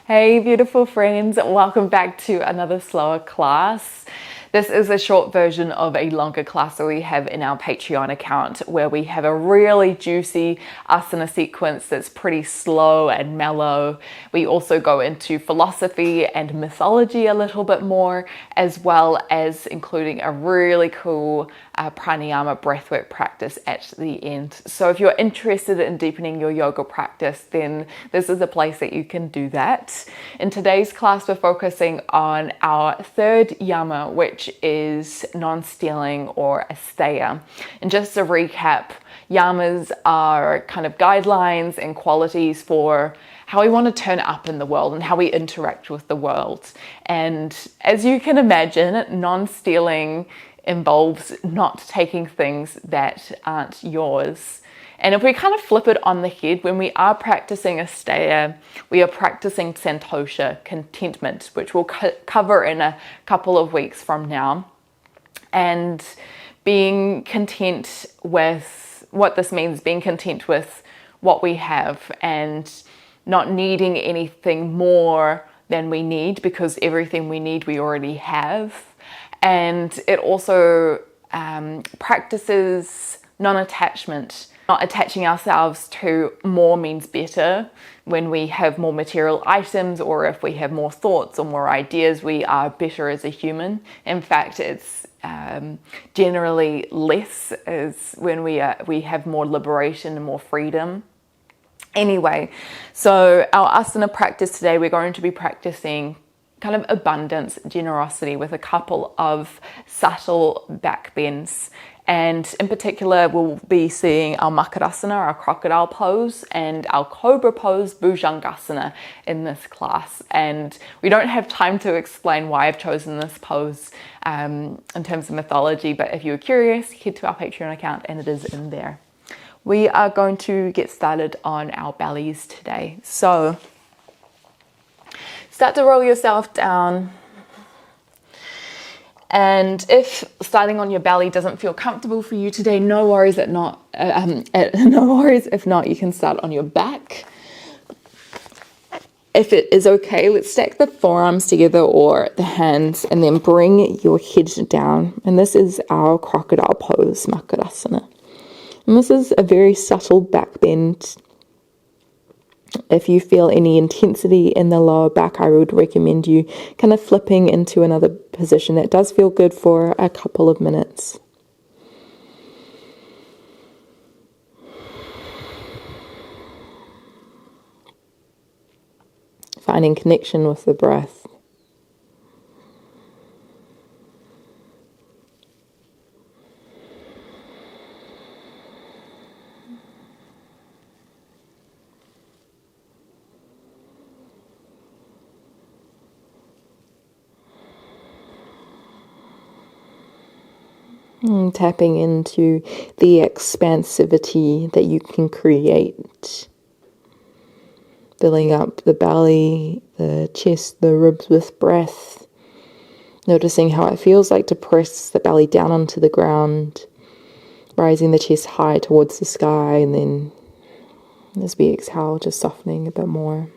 Hey beautiful friends, welcome back to another slower class. This is a short version of a longer class that we have in our Patreon account where we have a really juicy asana sequence that's pretty slow and mellow. We also go into philosophy and mythology a little bit more, as well as including a really cool pranayama breathwork practice at the end. So if you're interested in deepening your yoga practice, then this is a place that you can do that. In today's class, we're focusing on our third yama, which is non-stealing or Asteya. And just to recap, yamas are kind of guidelines and qualities for how we want to turn up in the world and how we interact with the world. And as you can imagine, non-stealing involves not taking things that aren't yours. And if we kind of flip it on the head, when we are practicing Asteya, we are practicing santosha, contentment, which we'll cover in a couple of weeks from now. And being content with what this means, being content with what we have and not needing anything more than we need, because everything we need we already have. And it also practices non-attachment, not attaching ourselves to more means better. When we have more material items, or if we have more thoughts or more ideas, we are better as a human. In fact, it's generally less is when we have more liberation and more freedom. Anyway, so our asana practice today, we're going to be practicing kind of abundance, generosity, with a couple of subtle back bends. And in particular, we'll be seeing our Makurasana, our crocodile pose, and our Cobra pose, Bhujangasana, in this class. And we don't have time to explain why I've chosen this pose in terms of mythology, but if you're curious, head to our Patreon account and it is in there. We are going to get started on our bellies today. So start to roll yourself down. And if starting on your belly doesn't feel comfortable for you today, no worries if not, you can start on your back. If it is okay, let's stack the forearms together or the hands and then bring your head down. And this is our crocodile pose, Makurasana. And this is a very subtle back bend. If you feel any intensity in the lower back, I would recommend you kind of flipping into another position that does feel good for a couple of minutes. Finding connection with the breath. And tapping into the expansivity that you can create. Filling up the belly, the chest, the ribs with breath. Noticing how it feels like to press the belly down onto the ground. Rising the chest high towards the sky, and then as we exhale, just softening a bit more.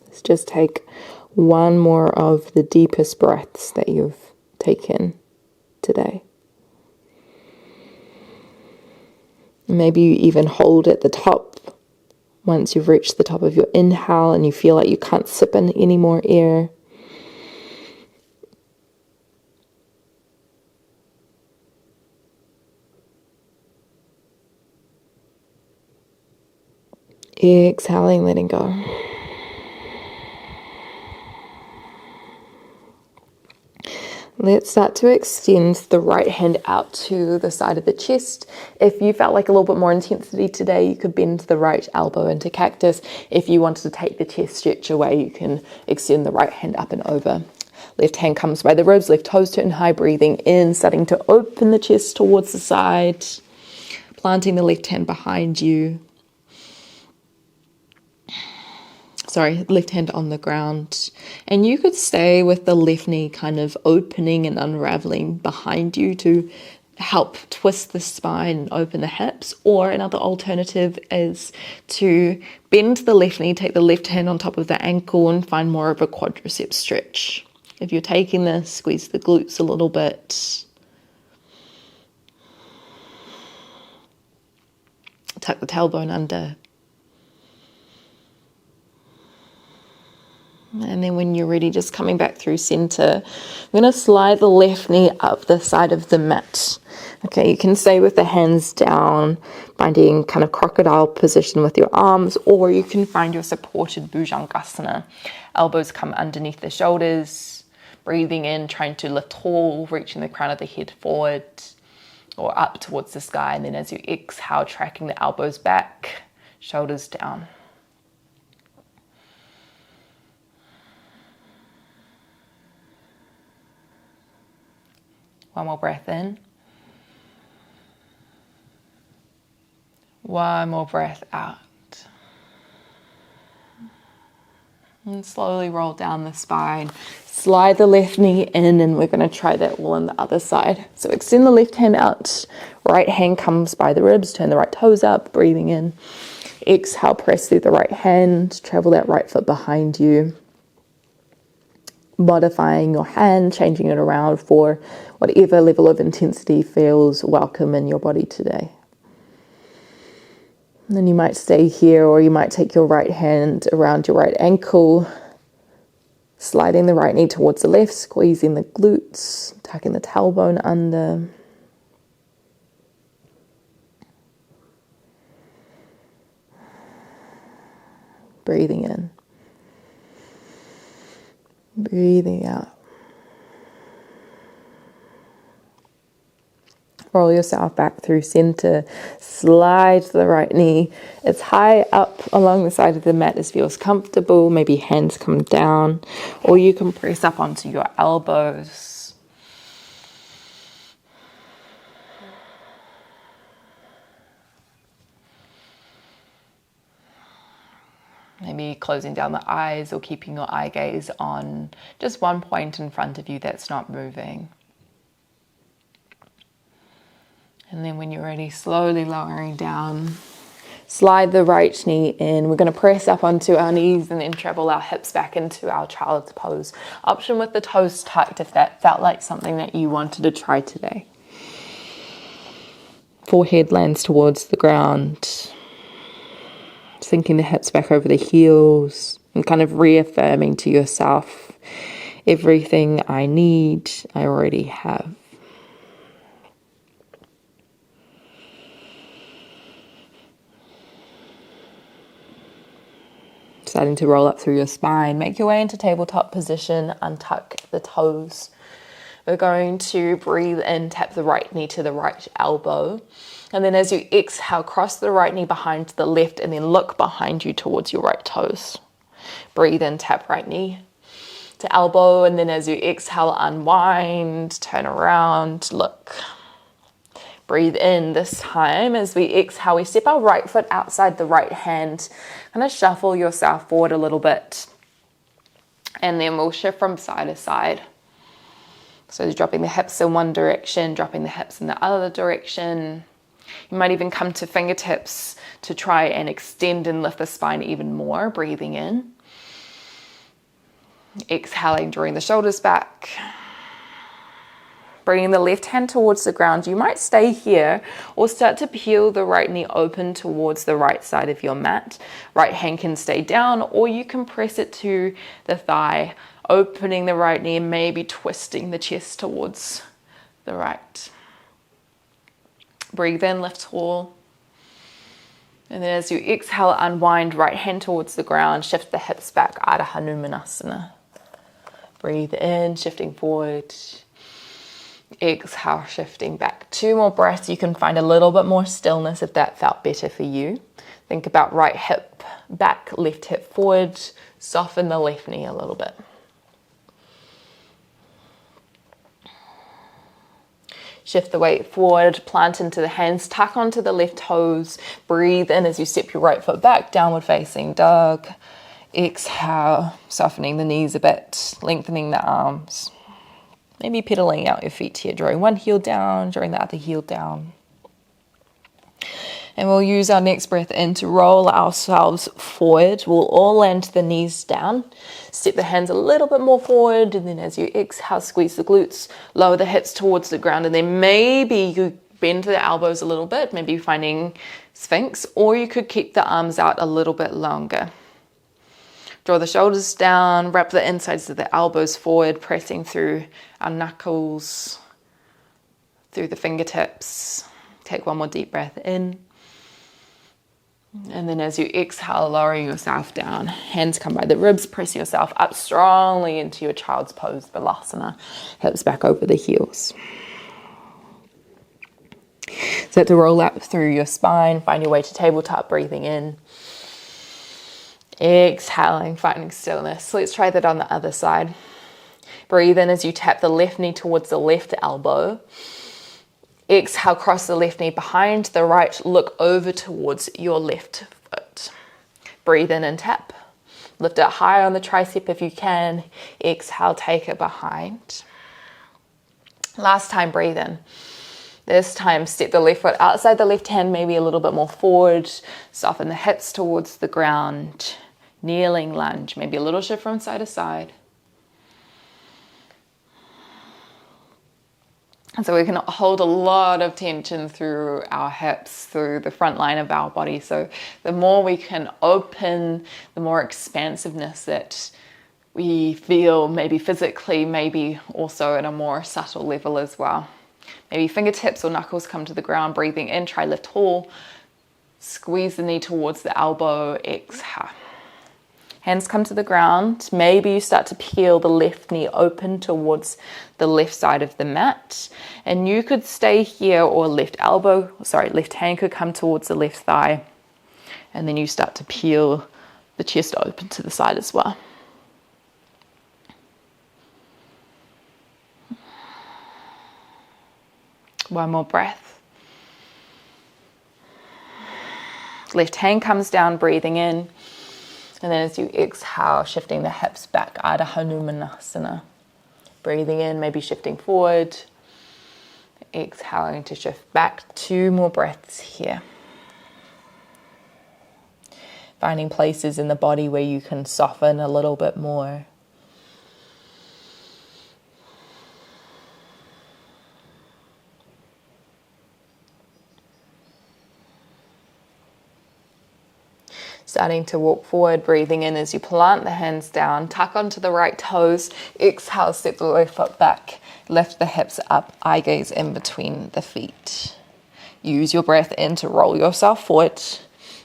Let's just take one more of the deepest breaths that you've taken today. Maybe you even hold at the top once you've reached the top of your inhale and you feel like you can't sip in any more air. Exhaling, letting go. Let's start to extend the right hand out to the side of the chest. If you felt like a little bit more intensity today, you could bend the right elbow into cactus. If you wanted to take the chest stretch away, you can extend the right hand up and over. Left hand comes by the ribs, left toes turn high, breathing in, starting to open the chest towards the side, planting the left hand behind you. left hand on the ground. And you could stay with the left knee kind of opening and unraveling behind you to help twist the spine and open the hips. Or another alternative is to bend the left knee, take the left hand on top of the ankle and find more of a quadricep stretch. If you're taking this, squeeze the glutes a little bit. Tuck the tailbone under. And then when you're ready, just coming back through center, I'm going to slide the left knee up the side of the mat. Okay, you can stay with the hands down, finding kind of crocodile position with your arms, or you can find your supported Bhujangasana. Elbows come underneath the shoulders, breathing in, trying to lift tall, reaching the crown of the head forward or up towards the sky. And then as you exhale, tracking the elbows back, shoulders down. One more breath in. One more breath out. And slowly roll down the spine. Slide the left knee in, and we're going to try that all on the other side. So extend the left hand out. Right hand comes by the ribs. Turn the right toes up, breathing in. Exhale, press through the right hand. Travel that right foot behind you. Modifying your hand, changing it around for whatever level of intensity feels welcome in your body today. And then you might stay here, or you might take your right hand around your right ankle, sliding the right knee towards the left, squeezing the glutes, tucking the tailbone under. Breathing in. Breathing out. Roll yourself back through center. Slide the right knee as high up along the side of the mat as feels comfortable. Maybe hands come down, or you can press up onto your elbows. Maybe closing down the eyes or keeping your eye gaze on just one point in front of you that's not moving. And then when you're ready, slowly lowering down, slide the right knee in. We're going to press up onto our knees and then travel our hips back into our child's pose. Option with the toes tucked if that felt like something that you wanted to try today. Forehead lands towards the ground. Sinking the hips back over the heels and kind of reaffirming to yourself, everything I need, I already have. Starting to roll up through your spine. Make your way into tabletop position, untuck the toes. We're going to breathe in, tap the right knee to the right elbow. And then as you exhale, cross the right knee behind the left and then look behind you towards your right toes. Breathe in, tap right knee to elbow. And then as you exhale, unwind, turn around, look. Breathe in this time. As we exhale, we step our right foot outside the right hand. Kind of shuffle yourself forward a little bit. And then we'll shift from side to side. So dropping the hips in one direction, dropping the hips in the other direction. You might even come to fingertips to try and extend and lift the spine even more. Breathing in. Exhaling, drawing the shoulders back. Bringing the left hand towards the ground. You might stay here or start to peel the right knee open towards the right side of your mat. Right hand can stay down, or you can press it to the thigh, opening the right knee and maybe twisting the chest towards the right. Breathe in, lift tall. And then as you exhale, unwind, right hand towards the ground, shift the hips back, Ardha Hanumanasana. Breathe in, shifting forward. Exhale, shifting back. 2 more breaths. You can find a little bit more stillness if that felt better for you. Think about right hip back, left hip forward. Soften the left knee a little bit. Shift the weight forward, plant into the hands, tuck onto the left toes. Breathe in as you step your right foot back, downward facing dog. Exhale, softening the knees a bit, lengthening the arms. Maybe pedaling out your feet here, drawing one heel down, drawing the other heel down. And we'll use our next breath in to roll ourselves forward. We'll all land the knees down. Step the hands a little bit more forward. And then as you exhale, squeeze the glutes, lower the hips towards the ground. And then maybe you bend the elbows a little bit, maybe finding Sphinx. Or you could keep the arms out a little bit longer. Draw the shoulders down, wrap the insides of the elbows forward, pressing through our knuckles, through the fingertips. Take one more deep breath in. And then as you exhale, lowering yourself down. Hands come by the ribs, press yourself up strongly into your child's pose, Balasana. Hips back over the heels. Start to roll up through your spine, find your way to tabletop, breathing in. Exhaling, finding stillness. Let's try that on the other side. Breathe in as you tap the left knee towards the left elbow. Exhale, cross the left knee behind the right, look over towards your left foot. Breathe in and tap. Lift it high on the tricep if you can. Exhale, take it behind. Last time, breathe in. This time, step the left foot outside the left hand, maybe a little bit more forward. Soften the hips towards the ground. Kneeling lunge, maybe a little shift from side to side. And so we can hold a lot of tension through our hips, through the front line of our body. So the more we can open, the more expansiveness that we feel, maybe physically, maybe also at a more subtle level as well. Maybe fingertips or knuckles come to the ground, breathing in, try lift tall. Squeeze the knee towards the elbow, exhale. Hands come to the ground. Maybe you start to peel the left knee open towards the left side of the mat. And you could stay here, or left hand could come towards the left thigh. And then you start to peel the chest open to the side as well. One more breath. Left hand comes down, breathing in. And then as you exhale, shifting the hips back, Ardha Hanumanasana. Breathing in, maybe shifting forward. Exhaling to shift back. 2 more breaths here. Finding places in the body where you can soften a little bit more. Starting to walk forward, breathing in as you plant the hands down, tuck onto the right toes, exhale, step the left foot back, lift the hips up, eye gaze in between the feet. Use your breath in to roll yourself forward,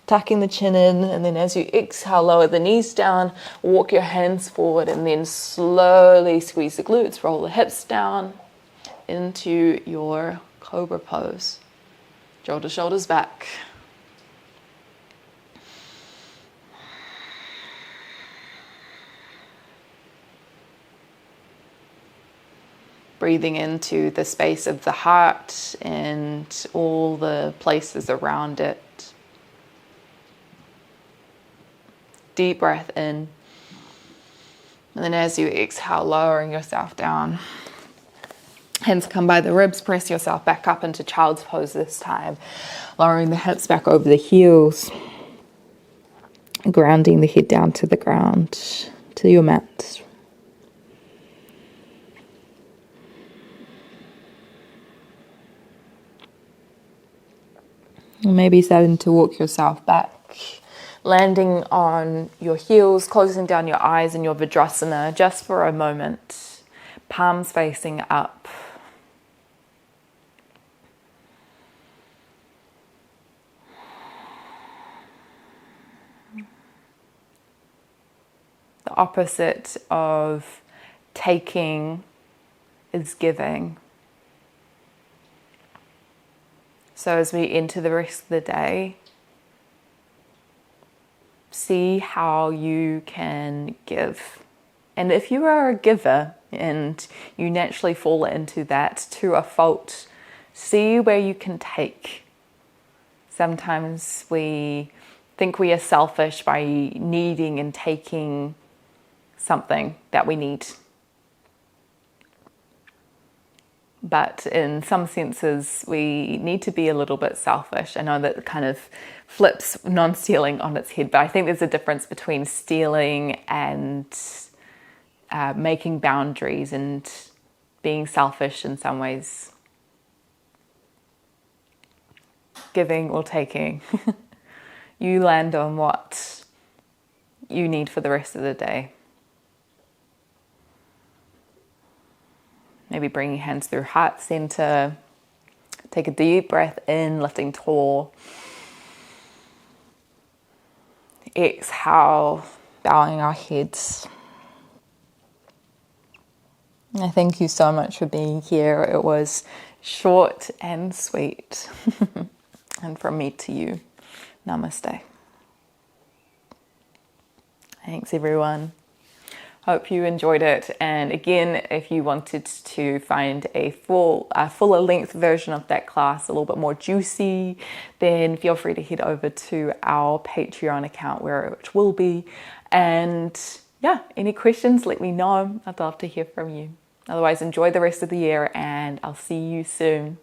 tucking the chin in, and then as you exhale, lower the knees down, walk your hands forward, and then slowly squeeze the glutes, roll the hips down into your Cobra pose. Draw the shoulders back. Breathing into the space of the heart and all the places around it. Deep breath in. And then as you exhale, lowering yourself down. Hands come by the ribs, press yourself back up into child's pose this time. Lowering the hips back over the heels. Grounding the head down to the ground, to your mat. Maybe starting to walk yourself back, landing on your heels, closing down your eyes in your Vajrasana just for a moment, palms facing up. The opposite of taking is giving. So as we enter the rest of the day, see how you can give. And if you are a giver and you naturally fall into that to a fault, see where you can take. Sometimes we think we are selfish by needing and taking something that we need. But in some senses, we need to be a little bit selfish. I know that kind of flips non-stealing on its head, but I think there's a difference between stealing and making boundaries and being selfish in some ways. Giving or taking. You land on what you need for the rest of the day. Maybe bring your hands through heart center. Take a deep breath in, lifting tall. Exhale, bowing our heads. I thank you so much for being here. It was short and sweet. And from me to you, namaste. Thanks, everyone. Hope you enjoyed it. And again, if you wanted to find a fuller length version of that class, a little bit more juicy, then feel free to head over to our Patreon account where it will be. And yeah, any questions, let me know. I'd love to hear from you. Otherwise, enjoy the rest of the year and I'll see you soon.